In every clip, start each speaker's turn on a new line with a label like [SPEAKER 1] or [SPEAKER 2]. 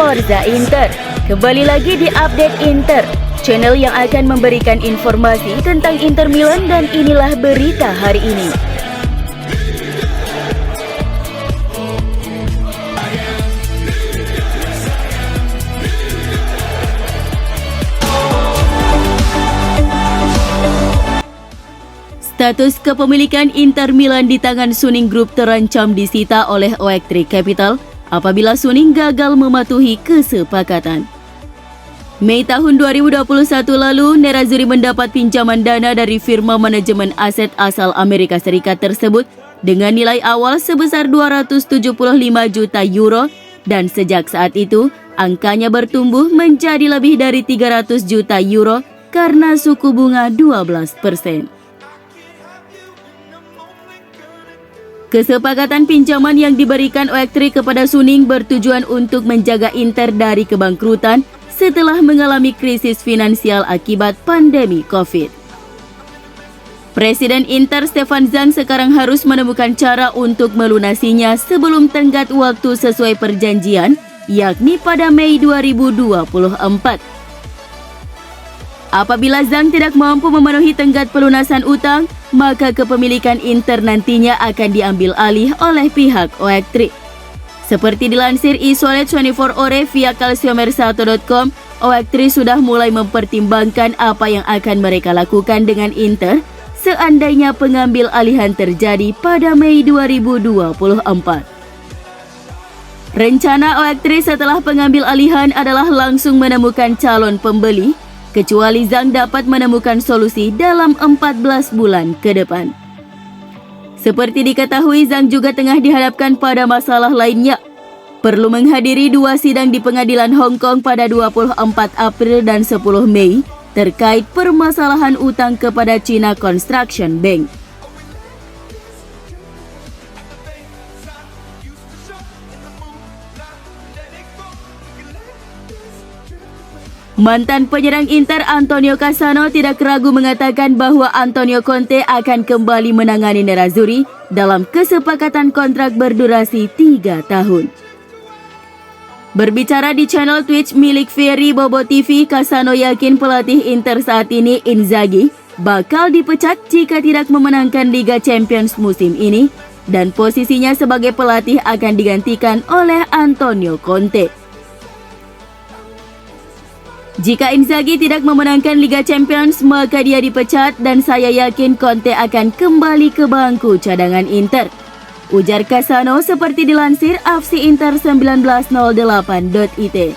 [SPEAKER 1] Forza Inter. Kembali lagi di Update Inter, channel yang akan memberikan informasi tentang Inter Milan, dan inilah berita hari ini. Status kepemilikan Inter Milan di tangan Suning Group terancam disita oleh Oaktree Capital apabila Suning gagal mematuhi kesepakatan. Mei tahun 2021 lalu, Nerazzurri mendapat pinjaman dana dari firma manajemen aset asal Amerika Serikat tersebut dengan nilai awal sebesar 275 juta euro, dan sejak saat itu angkanya bertumbuh menjadi lebih dari 300 juta euro karena suku bunga 12%. Kesepakatan pinjaman yang diberikan Oaktree kepada Suning bertujuan untuk menjaga Inter dari kebangkrutan setelah mengalami krisis finansial akibat pandemi COVID. Presiden Inter Stefan Zhang sekarang harus menemukan cara untuk melunasinya sebelum tenggat waktu sesuai perjanjian, yakni pada Mei 2024. Apabila Zhang tidak mampu memenuhi tenggat pelunasan utang, maka kepemilikan Inter nantinya akan diambil alih oleh pihak Oaktree. Seperti dilansir eSolid 24 Ore via calciomercato.com, Oaktree sudah mulai mempertimbangkan apa yang akan mereka lakukan dengan Inter seandainya pengambil alihan terjadi pada Mei 2024. Rencana Oaktree setelah pengambil alihan adalah langsung menemukan calon pembeli, kecuali Zhang dapat menemukan solusi dalam 14 bulan ke depan. Seperti diketahui, Zhang juga tengah dihadapkan pada masalah lainnya. Perlu menghadiri 2 sidang di pengadilan Hong Kong pada 24 April dan 10 Mei terkait permasalahan utang kepada China Construction Bank. Mantan penyerang Inter Antonio Cassano tidak ragu mengatakan bahwa Antonio Conte akan kembali menangani Nerazzurri dalam kesepakatan kontrak berdurasi 3 tahun. Berbicara di channel Twitch milik Ferry Bobo TV, Cassano yakin pelatih Inter saat ini, Inzaghi, bakal dipecat jika tidak memenangkan Liga Champions musim ini, dan posisinya sebagai pelatih akan digantikan oleh Antonio Conte. Jika Inzaghi tidak memenangkan Liga Champions, maka dia dipecat dan saya yakin Conte akan kembali ke bangku cadangan Inter, ujar Cassano seperti dilansir afc-inter1908.it.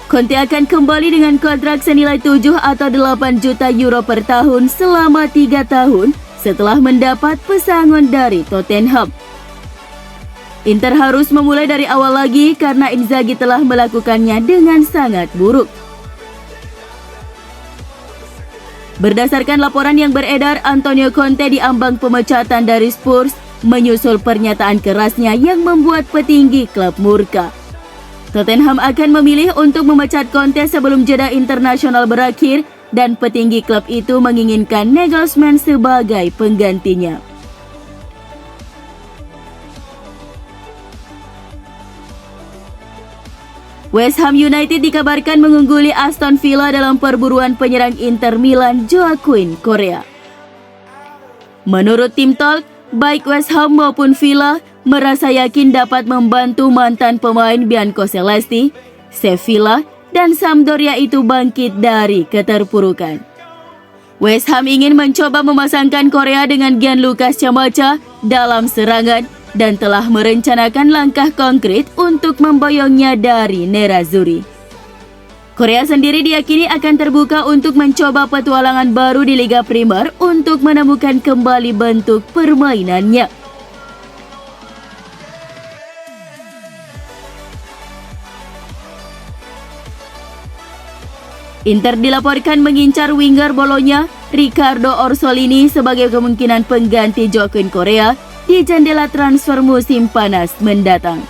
[SPEAKER 1] Conte akan kembali dengan kontrak senilai 7 atau 8 juta euro per tahun selama 3 tahun setelah mendapat pesangon dari Tottenham. Inter harus memulai dari awal lagi karena Inzaghi telah melakukannya dengan sangat buruk. Berdasarkan laporan yang beredar, Antonio Conte diambang pemecatan dari Spurs menyusul pernyataan kerasnya yang membuat petinggi klub murka. Tottenham akan memilih untuk memecat Conte sebelum jeda internasional berakhir, dan petinggi klub itu menginginkan Nagelsmann sebagai penggantinya. West Ham United dikabarkan mengungguli Aston Villa dalam perburuan penyerang Inter Milan Joaquin Correa. Menurut Tim Talk, baik West Ham maupun Villa merasa yakin dapat membantu mantan pemain Biancocelesti, Sevilla, dan Sampdoria itu bangkit dari keterpurukan. West Ham ingin mencoba memasangkan Correa dengan Gianluca Scamacca dalam serangan dan telah merencanakan langkah konkret untuk memboyongnya dari Nerazzurri. Correa sendiri diyakini akan terbuka untuk mencoba petualangan baru di Liga Primer untuk menemukan kembali bentuk permainannya. Inter dilaporkan mengincar winger Bologna Riccardo Orsolini sebagai kemungkinan pengganti Joaquin Correa di jendela transfer musim panas mendatang.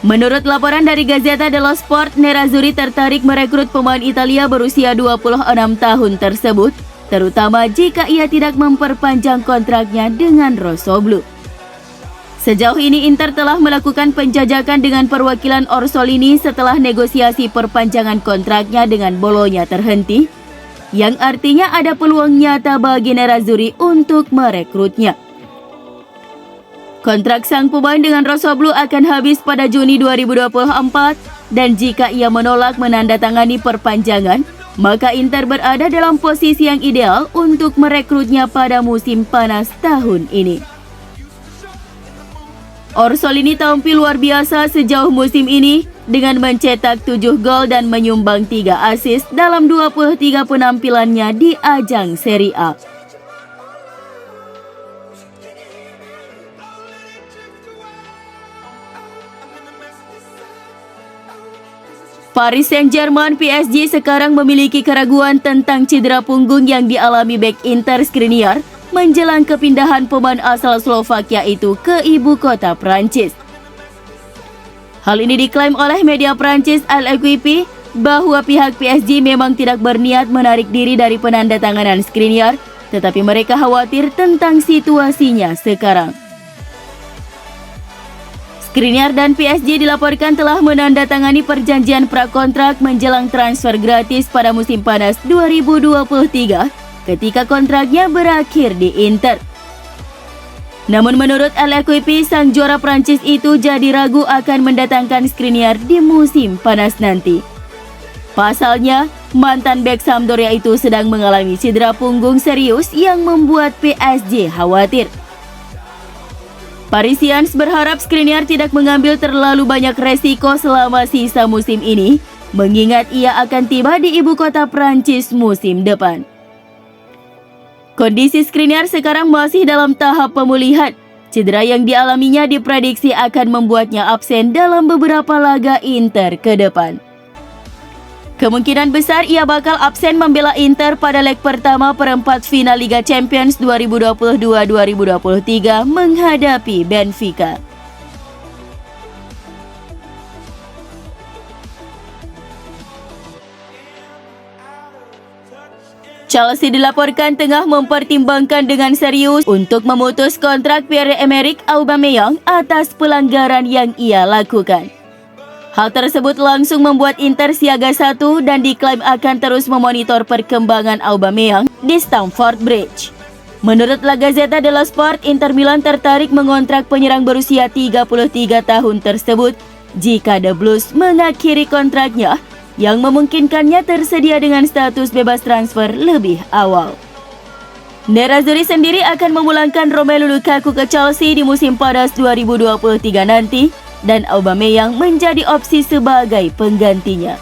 [SPEAKER 1] Menurut laporan dari Gazzetta dello Sport, Nerazzurri tertarik merekrut pemain Italia berusia 26 tahun tersebut, terutama jika ia tidak memperpanjang kontraknya dengan Rossoblu. Sejauh ini Inter telah melakukan penjajakan dengan perwakilan Orsolini setelah negosiasi perpanjangan kontraknya dengan Bologna terhenti, yang artinya ada peluang nyata bagi Nerazzurri untuk merekrutnya. Kontrak sang pemain dengan Rossoblu akan habis pada Juni 2024 dan jika ia menolak menandatangani perpanjangan, maka Inter berada dalam posisi yang ideal untuk merekrutnya pada musim panas tahun ini. Orsolini tampil luar biasa sejauh musim ini dengan mencetak 7 gol dan menyumbang 3 assist dalam 23 penampilannya di ajang Serie A. Paris Saint-Germain PSG sekarang memiliki keraguan tentang cedera punggung yang dialami bek Inter Skriniar menjelang kepindahan pemain asal Slovakia itu ke ibu kota Prancis. Hal ini diklaim oleh media Prancis L'Equipe bahwa pihak PSG memang tidak berniat menarik diri dari penandatanganan Skriniar, tetapi mereka khawatir tentang situasinya sekarang. Skriniar dan PSG dilaporkan telah menandatangani perjanjian prakontrak menjelang transfer gratis pada musim panas 2023 ketika kontraknya berakhir di Inter. Namun menurut L'Equipe, sang juara Prancis itu jadi ragu akan mendatangkan Skriniar di musim panas nanti. Pasalnya, mantan bek Sampdoria itu sedang mengalami cedera punggung serius yang membuat PSG khawatir. Parisians berharap Skriniar tidak mengambil terlalu banyak resiko selama sisa musim ini, mengingat ia akan tiba di ibu kota Prancis musim depan. Kondisi Skriniar sekarang masih dalam tahap pemulihan. Cedera yang dialaminya diprediksi akan membuatnya absen dalam beberapa laga Inter ke depan. Kemungkinan besar ia bakal absen membela Inter pada leg pertama perempat final Liga Champions 2022-2023 menghadapi Benfica. Chelsea dilaporkan tengah mempertimbangkan dengan serius untuk memutus kontrak Pierre-Emerick Aubameyang atas pelanggaran yang ia lakukan. Hal tersebut langsung membuat Inter siaga satu dan diklaim akan terus memonitor perkembangan Aubameyang di Stamford Bridge. Menurut La Gazzetta dello Sport, Inter Milan tertarik mengontrak penyerang berusia 33 tahun tersebut jika The Blues mengakhiri kontraknya yang memungkinkannya tersedia dengan status bebas transfer lebih awal. Nerazzurri sendiri akan memulangkan Romelu Lukaku ke Chelsea di musim panas 2023 nanti dan Aubameyang menjadi opsi sebagai penggantinya.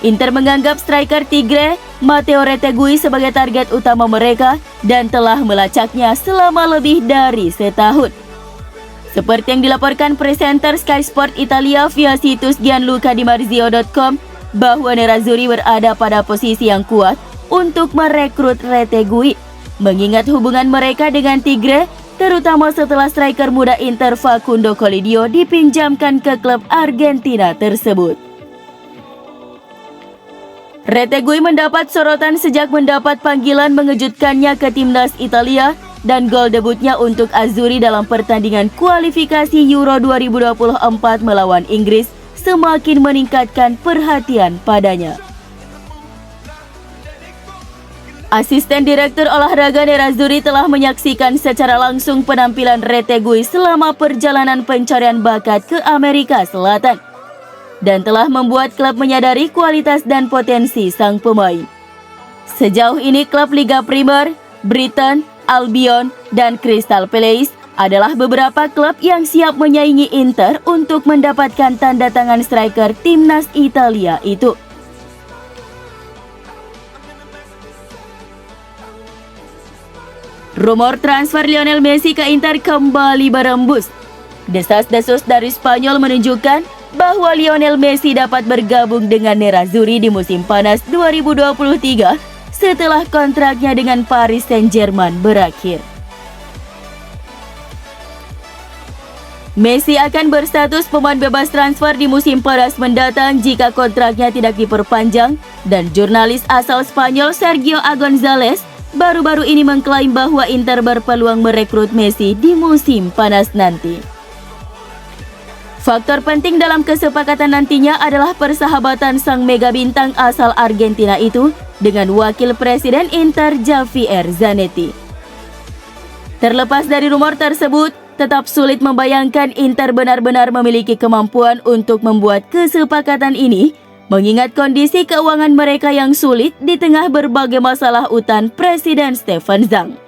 [SPEAKER 1] Inter menganggap striker Tigre, Matteo Retegui sebagai target utama mereka dan telah melacaknya selama lebih dari setahun. Seperti yang dilaporkan presenter Sky Sport Italia via situs gianlucadimarzio.com bahwa Nerazzurri berada pada posisi yang kuat untuk merekrut Retegui, mengingat hubungan mereka dengan Tigre, terutama setelah striker muda Inter Facundo Colidio dipinjamkan ke klub Argentina tersebut. Retegui mendapat sorotan sejak mendapat panggilan mengejutkannya ke timnas Italia dan gol debutnya untuk Azzurri dalam pertandingan kualifikasi Euro 2024 melawan Inggris semakin meningkatkan perhatian padanya. Asisten Direktur Olahraga Nerazzurri telah menyaksikan secara langsung penampilan Retegui selama perjalanan pencarian bakat ke Amerika Selatan dan telah membuat klub menyadari kualitas dan potensi sang pemain. Sejauh ini klub Liga Primer, Brighton, Albion, dan Crystal Palace adalah beberapa klub yang siap menyaingi Inter untuk mendapatkan tanda tangan striker timnas Italia itu. Rumor transfer Lionel Messi ke Inter kembali berembus. Desas-desus dari Spanyol menunjukkan bahwa Lionel Messi dapat bergabung dengan Nerazzurri di musim panas 2023 setelah kontraknya dengan Paris Saint-Germain berakhir. Messi akan berstatus pemain bebas transfer di musim panas mendatang jika kontraknya tidak diperpanjang dan jurnalis asal Spanyol Sergio González baru-baru ini mengklaim bahwa Inter berpeluang merekrut Messi di musim panas nanti. Faktor penting dalam kesepakatan nantinya adalah persahabatan sang mega bintang asal Argentina itu dengan wakil presiden Inter Javier Zanetti. Terlepas dari rumor tersebut, tetap sulit membayangkan Inter benar-benar memiliki kemampuan untuk membuat kesepakatan ini, mengingat kondisi keuangan mereka yang sulit di tengah berbagai masalah utang Presiden Stefan Zhang.